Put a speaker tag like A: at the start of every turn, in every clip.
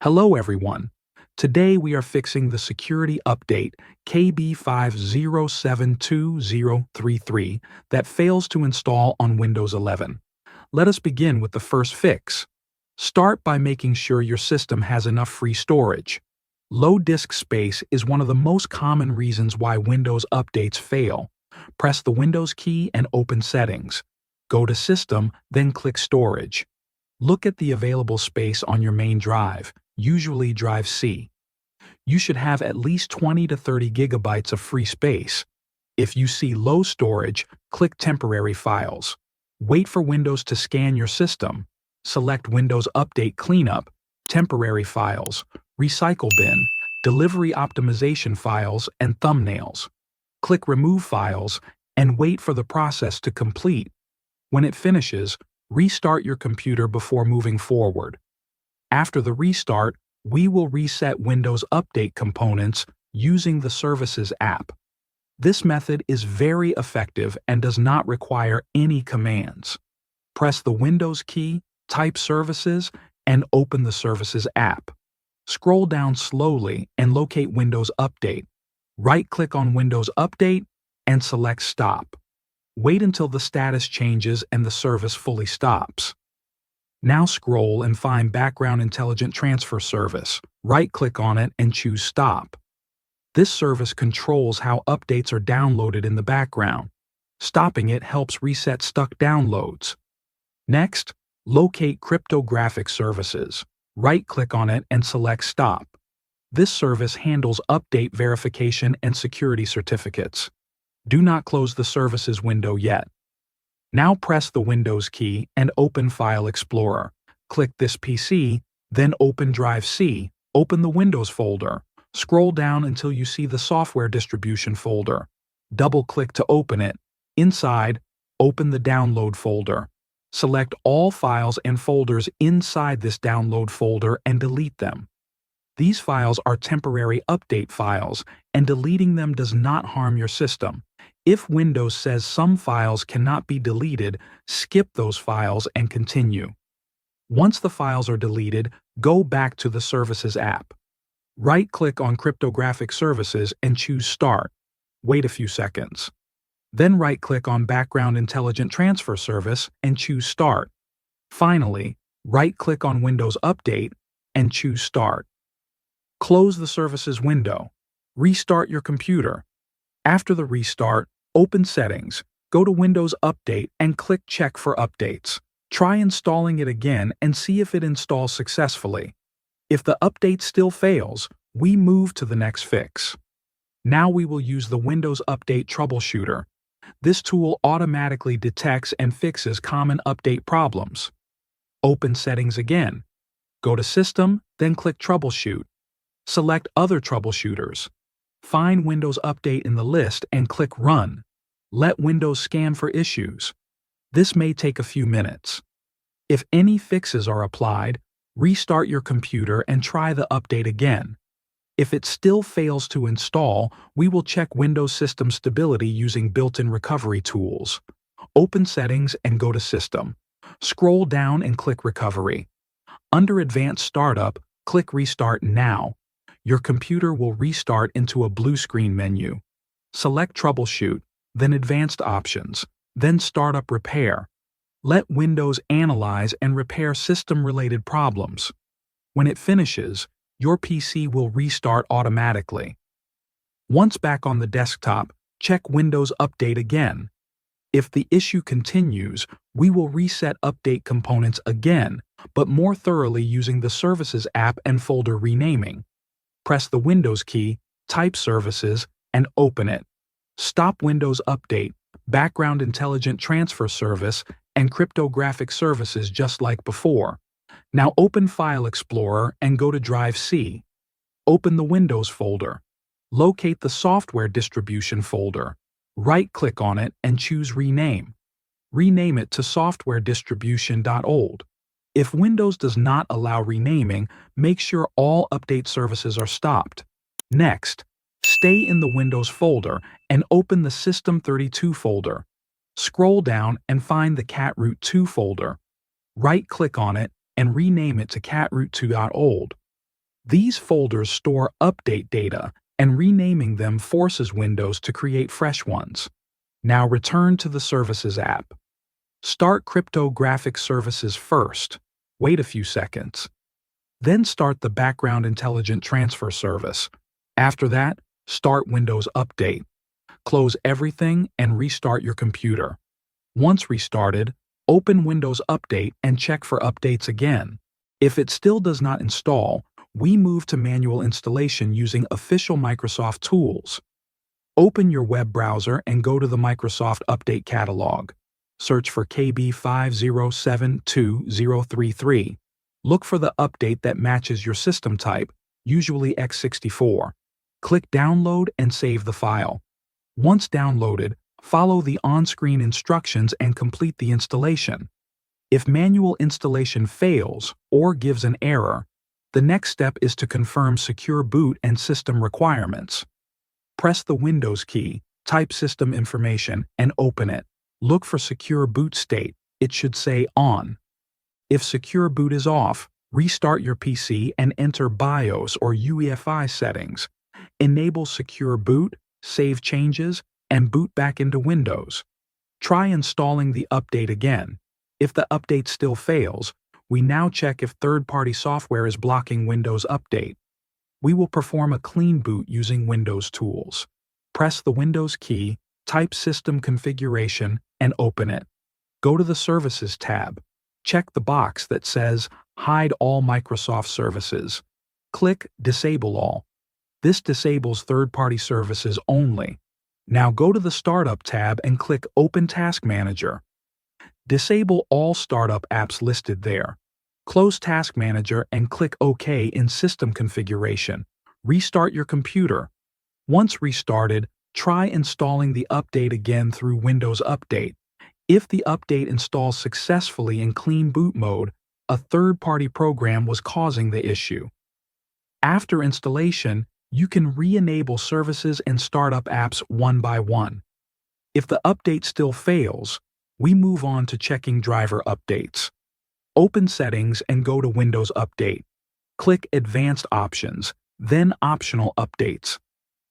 A: Hello everyone. Today we are fixing the security update KB5072033 that fails to install on Windows 11. Let us begin with the first fix. Start by making sure your system has enough free storage. Low disk space is one of the most common reasons why Windows updates fail. Press the Windows key and open Settings. Go to System, then click Storage. Look at the available space on your main drive, usually drive C. You should have at least 20 to 30 gigabytes of free space. If you see low storage, click Temporary Files. Wait for Windows to scan your system. Select Windows Update Cleanup, Temporary Files, Recycle Bin, Delivery Optimization Files, and Thumbnails. Click Remove Files and wait for the process to complete. When it finishes, restart your computer before moving forward. After the restart, we will reset Windows Update components using the Services app. This method is very effective and does not require any commands. Press the Windows key, type Services, and open the Services app. Scroll down slowly and locate Windows Update. Right-click on Windows Update and select Stop. Wait until the status changes and the service fully stops. Now scroll and find Background Intelligent Transfer Service. Right-click on it and choose Stop. This service controls how updates are downloaded in the background. Stopping it helps reset stuck downloads. Next, locate Cryptographic Services. Right-click on it and select Stop. This service handles update verification and security certificates. Do not close the Services window yet. Now press the Windows key and open File Explorer. Click this PC, then open Drive C. Open the Windows folder. Scroll down until you see the Software Distribution folder. Double-click to open it. Inside, open the Download folder. Select all files and folders inside this download folder and delete them. These files are temporary update files, and deleting them does not harm your system. If Windows says some files cannot be deleted, skip those files and continue. Once the files are deleted, go back to the Services app. Right-click on Cryptographic Services and choose Start. Wait a few seconds. Then right-click on Background Intelligent Transfer Service and choose Start. Finally, right-click on Windows Update and choose Start. Close the Services window. Restart your computer. After the restart, open Settings, go to Windows Update and click Check for updates. Try installing it again and see if it installs successfully. If the update still fails, we move to the next fix. Now we will use the Windows Update Troubleshooter. This tool automatically detects and fixes common update problems. Open Settings again. Go to System, then click Troubleshoot. Select Other Troubleshooters. Find Windows Update in the list and click Run. Let Windows scan for issues. This may take a few minutes. If any fixes are applied, restart your computer and try the update again. If it still fails to install, we will check Windows system stability using built-in recovery tools. Open Settings and go to System. Scroll down and click Recovery. Under Advanced Startup, click Restart Now. Your computer will restart into a blue screen menu. Select Troubleshoot, then Advanced Options, then Startup Repair. Let Windows analyze and repair system-related problems. When it finishes, your PC will restart automatically. Once back on the desktop, check Windows Update again. If the issue continues, we will reset update components again, but more thoroughly using the Services app and folder renaming. Press the Windows key, type Services, and open it. Stop Windows Update, Background Intelligent Transfer Service, and Cryptographic Services just like before. Now open File Explorer and go to Drive C. Open the Windows folder. Locate the Software Distribution folder. Right-click on it and choose Rename. Rename it to softwaredistribution.old. If Windows does not allow renaming, make sure all update services are stopped. Next, stay in the Windows folder and open the System32 folder. Scroll down and find the catroot2 folder. Right-click on it and rename it to catroot2.old. These folders store update data, and renaming them forces Windows to create fresh ones. Now return to the Services app. Start Cryptographic Services first. Wait a few seconds. Then start the Background Intelligent Transfer service. After that, start Windows Update. Close everything and restart your computer. Once restarted, open Windows Update and check for updates again. If it still does not install, we move to manual installation using official Microsoft tools. Open your web browser and go to the Microsoft Update Catalog. Search for KB5072033. Look for the update that matches your system type, usually x64. Click Download and save the file. Once downloaded, follow the on-screen instructions and complete the installation. If manual installation fails or gives an error, the next step is to confirm secure boot and system requirements. Press the Windows key, type system information, and open it. Look for Secure Boot State. It should say On. If Secure Boot is off, restart your PC and enter BIOS or UEFI settings. Enable Secure Boot, save changes, and boot back into Windows. Try installing the update again. If the update still fails, we now check if third-party software is blocking Windows Update. We will perform a clean boot using Windows tools. Press the Windows key, type System Configuration, and open it. Go to the Services tab. Check the box that says Hide All Microsoft Services. Click Disable All. This disables third-party services only. Now go to the Startup tab and click Open Task Manager. Disable all startup apps listed there. Close Task Manager and click OK in System Configuration. Restart your computer. Once restarted, try installing the update again through Windows Update. If the update installs successfully in clean boot mode, a third-party program was causing the issue. After installation, you can re-enable services and startup apps one by one. If the update still fails, we move on to checking driver updates. Open Settings and go to Windows Update. Click Advanced Options, then Optional Updates.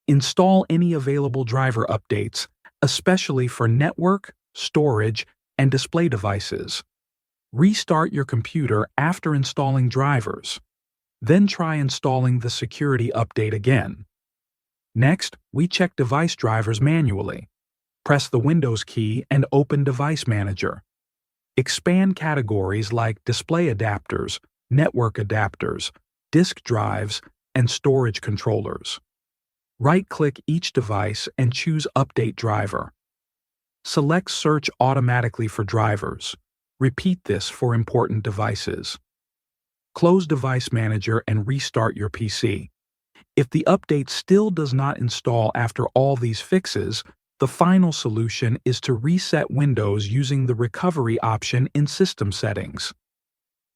A: Install any available driver updates, especially for network, storage, and display devices. Restart your computer after installing drivers. Then try installing the security update again. Next, we check device drivers manually. Press the Windows key and open Device Manager. Expand categories like display adapters, network adapters, disk drives, and storage controllers. Right-click each device and choose Update Driver. Select Search automatically for drivers. Repeat this for important devices. Close Device Manager and restart your PC. If the update still does not install after all these fixes, the final solution is to reset Windows using the recovery option in System Settings.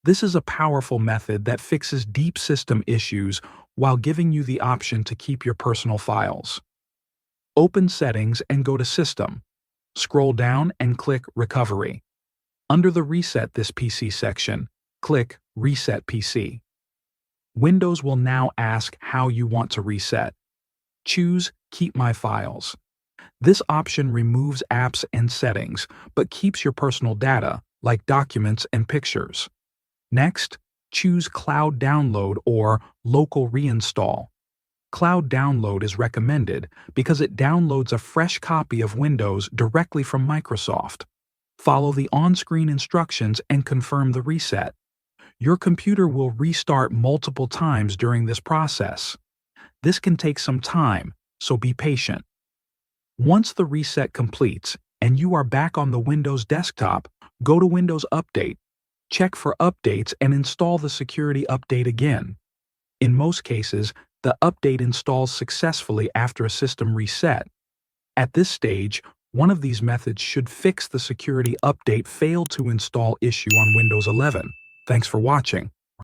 A: This is a powerful method that fixes deep system issues while giving you the option to keep your personal files. Open Settings and go to System. Scroll down and click Recovery. Under the Reset This PC section, click Reset PC. Windows will now ask how you want to reset. Choose Keep My Files. This option removes apps and settings, but keeps your personal data, like documents and pictures. Next, choose Cloud Download or Local Reinstall. Cloud Download is recommended because it downloads a fresh copy of Windows directly from Microsoft. Follow the on-screen instructions and confirm the reset. Your computer will restart multiple times during this process. This can take some time, so be patient. Once the reset completes and you are back on the Windows desktop, go to Windows Update. Check for updates and install the security update again. In most cases, the update installs successfully after a system reset. At this stage, one of these methods should fix the security update failed to install issue on Windows 11. Thanks for watching.